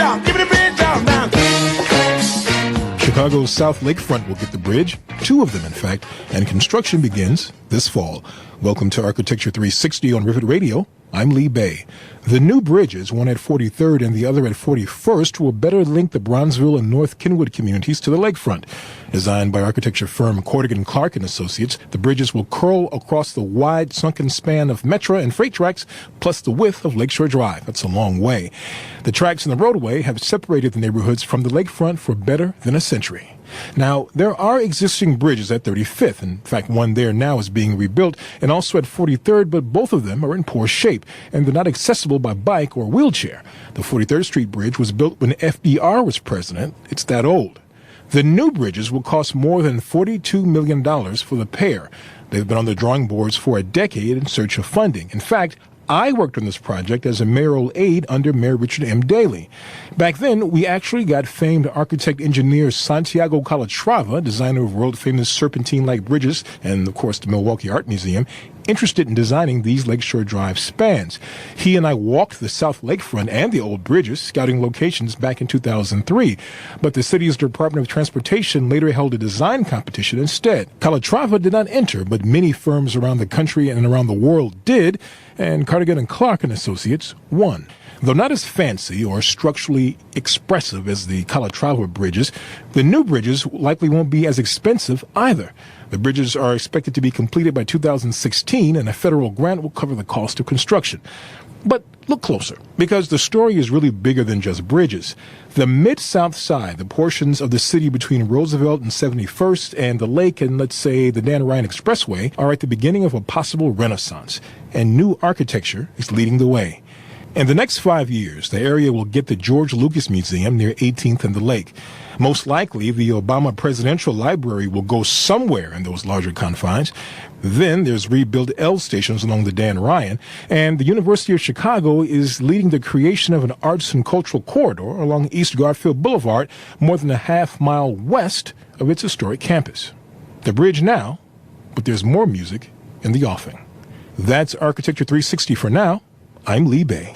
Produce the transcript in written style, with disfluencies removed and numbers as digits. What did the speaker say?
out, give me the bridge out now. Chicago's South Lakefront will get the bridge, two of them in fact, and construction begins this fall. Welcome to Architecture 360 on Rivet Radio. I'm Lee Bay. The new bridges, one at 43rd and the other at 41st, will better link the Bronzeville and North Kenwood communities to the lakefront. Designed by architecture firm Corrigan Clark & Associates, the bridges will curl across the wide sunken span of Metra and freight tracks, plus the width of Lakeshore Drive. That's a long way. The tracks and the roadway have separated the neighborhoods from the lakefront for better than a century. Now, there are existing bridges at 35th. In fact, one there now is being rebuilt, and also at 43rd, but both of them are in poor shape, and they're not accessible by bike or wheelchair. The 43rd Street Bridge was built when FDR was president. It's that old. The new bridges will cost more than $42 million for the pair. They've been on the drawing boards for a decade in search of funding. In fact, I worked on this project as a mayoral aide under Mayor Richard M. Daley. Back then, we actually got famed architect-engineer Santiago Calatrava, designer of world-famous serpentine-like bridges and, of course, the Milwaukee Art Museum, interested in designing these Lakeshore Drive spans. He and I walked the South Lakefront and the old bridges, scouting locations back in 2003. But the city's Department of Transportation later held a design competition instead. Calatrava did not enter, but many firms around the country and around the world did, and Corrigan Clark & Associates won. Though not as fancy or structurally expressive as the Calatrava bridges, the new bridges likely won't be as expensive either. The bridges are expected to be completed by 2016, and a federal grant will cover the cost of construction. But look closer, because the story is really bigger than just bridges. The Mid-South Side, the portions of the city between Roosevelt and 71st and the lake and, let's say, the Dan Ryan Expressway, are at the beginning of a possible renaissance, and new architecture is leading the way. In the next 5 years, the area will get the George Lucas Museum near 18th and the Lake. Most likely, the Obama Presidential Library will go somewhere in those larger confines. Then there's rebuilt L stations along the Dan Ryan, and the University of Chicago is leading the creation of an arts and cultural corridor along East Garfield Boulevard, more than a half-mile west of its historic campus. The bridge now, but there's more music in the offing. That's Architecture 360 for now. I'm Lee Bay.